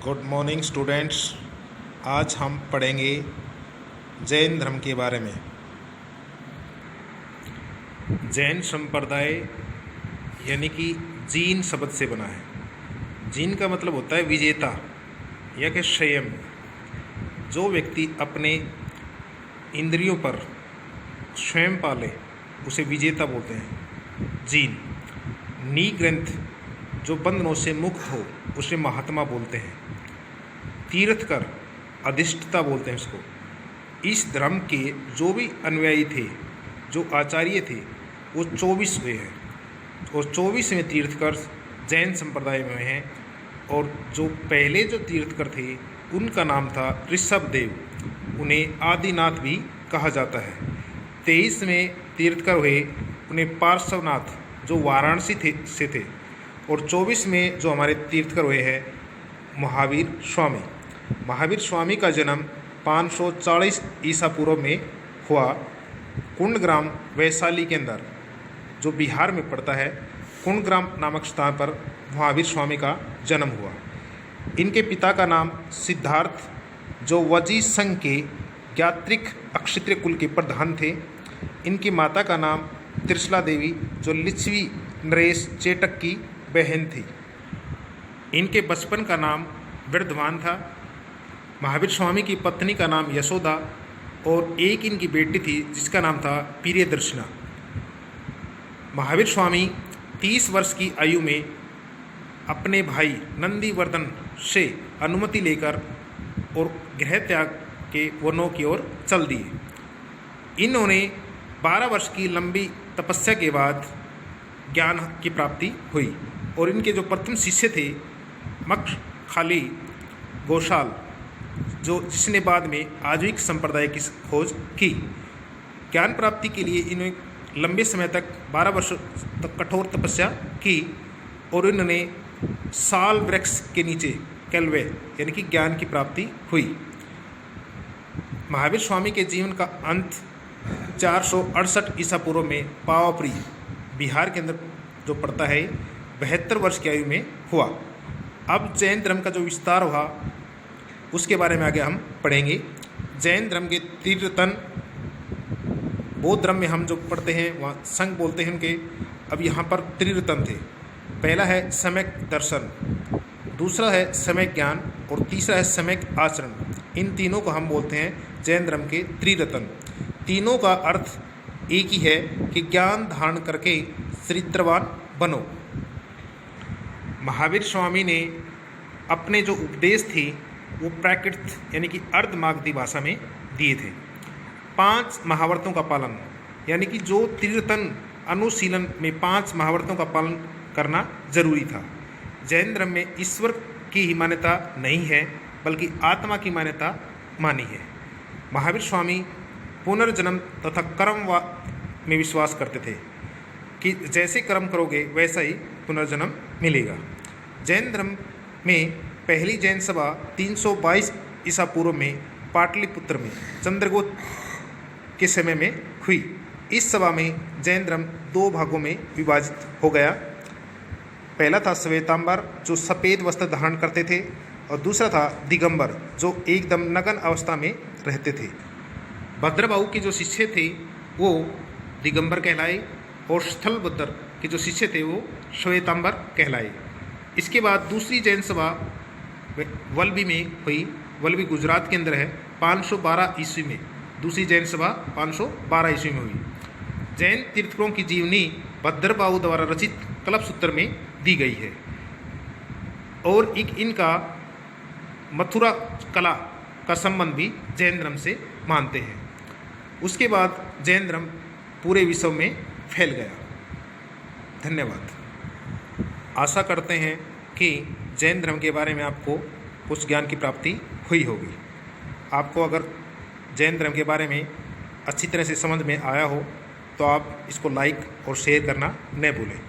Good morning students. आज हम पढ़ेंगे जैन धर्म के बारे में। जैन संप्रदाय यानी कि जीन शब्द से बना है। जीन का मतलब होता है विजेता या कि संयम। जो व्यक्ति अपने इंद्रियों पर स्वयं पाले उसे विजेता बोलते हैं। जीन नी ग्रंथ जो बंधनों से मुक्त हो उसे महात्मा बोलते हैं। तीर्थकर अधिष्ठता बोलते हैं उसको। इस धर्म के जो भी अनुयायी थे, जो आचार्य थे, वो 24 हुए हैं और 24वें तीर्थकर जैन संप्रदाय में हैं। और जो पहले जो तीर्थकर थे उनका नाम था ऋषभदेव। उन्हें आदिनाथ भी कहा जाता है। 23वें तीर्थकर हुए उन्हें पार्श्वनाथ जो वाराणसी से थे। और 24 में जो हमारे तीर्थकर हुए हैं महावीर स्वामी। महावीर स्वामी का जन्म 540 ईसा पूर्व में हुआ। कुंडग्राम वैशाली के अंदर जो बिहार में पड़ता है, कुंडग्राम नामक स्थान पर महावीर स्वामी का जन्म हुआ। इनके पिता का नाम सिद्धार्थ जो वजी संघ के ज्ञात्रिक अक्षत्रिय कुल के प्रधान थे। इनकी माता का नाम त्रिशला देवी जो लिच्छवी नरेश चेटक की बहन थी। इनके बचपन का नाम वृद्धमान था। महावीर स्वामी की पत्नी का नाम यशोदा और एक इनकी बेटी थी जिसका नाम था प्रियदर्शना। महावीर स्वामी 30 वर्ष की आयु में अपने भाई नंदीवर्धन से अनुमति लेकर और गृह त्याग के वनों की ओर चल दिए। इन्होंने 12 वर्ष की लंबी तपस्या के बाद ज्ञान की प्राप्ति हुई। और इनके जो प्रथम शिष्य थे मखखाली गोशाल जिसने बाद में आजीविक संप्रदाय की खोज की। ज्ञान प्राप्ति के लिए इन्होंने लंबे समय तक 12 वर्ष तक कठोर तपस्या की। और इन्होंने साल वृक्ष के नीचे कैलवे यानी कि ज्ञान की प्राप्ति हुई। महावीर स्वामी के जीवन का अंत 468 ईसा पूर्व में पावापुरी बिहार के अंदर जो पड़ता है 72 वर्ष की आयु में हुआ। अब जैन धर्म का जो विस्तार हुआ उसके बारे में आगे हम पढ़ेंगे। जैन धर्म के तीर्थतन बौद्ध धर्म में हम जो पढ़ते हैं वहाँ संघ बोलते हैं उनके। अब यहाँ पर त्रिरतन थे। पहला है सम्यक दर्शन, दूसरा है सम्यक ज्ञान और तीसरा है सम्यक आचरण। इन तीनों को हम बोलते हैं जैन धर्म के त्रिरतन। तीनों का अर्थ एक ही है कि ज्ञान धारण करके चरित्रवान बनो। महावीर स्वामी ने अपने जो उपदेश थे वो प्राकृत यानी कि अर्धमागधी भाषा में दिए थे। 5 महावर्तों का पालन यानी कि जो त्रिरतन अनुशीलन में 5 महावर्तों का पालन करना जरूरी था। जैन धर्म में ईश्वर की ही मान्यता नहीं है बल्कि आत्मा की मान्यता मानी है। महावीर स्वामी पुनर्जन्म तथा कर्म में विश्वास करते थे कि जैसे कर्म करोगे वैसा ही पुनर्जन्म मिलेगा। जैन धर्म में पहली जैन सभा 322 ईसा पूर्व में पाटलिपुत्र में चंद्रगुप्त के समय में हुई। इस सभा में जैन धर्म 2 भागों में विभाजित हो गया। पहला था श्वेतांबर जो सफ़ेद वस्त्र धारण करते थे और दूसरा था दिगंबर जो एकदम नग्न अवस्था में रहते थे। भद्रबाहु के जो शिष्य थे वो दिगंबर कहलाए और स्थलभद्र के जो शिष्य थे वो श्वेतांबर कहलाए। इसके बाद दूसरी जैन सभा वल्लभी में हुई। वल्लभी गुजरात के अंदर है। 512 ईस्वी में दूसरी जैन सभा 512 ईस्वी में हुई। जैन तीर्थकरों की जीवनी भद्रबाहु द्वारा रचित कल्पसूत्र में दी गई है। और इनका मथुरा कला का संबंध भी जैन धर्म से मानते हैं। उसके बाद जैन धर्म पूरे विश्व में फैल गया। धन्यवाद। आशा करते हैं कि जैन धर्म के बारे में आपको कुछ ज्ञान की प्राप्ति हुई होगी। आपको अगर जैन धर्म के बारे में अच्छी तरह से समझ में आया हो तो आप इसको लाइक और शेयर करना न भूलें।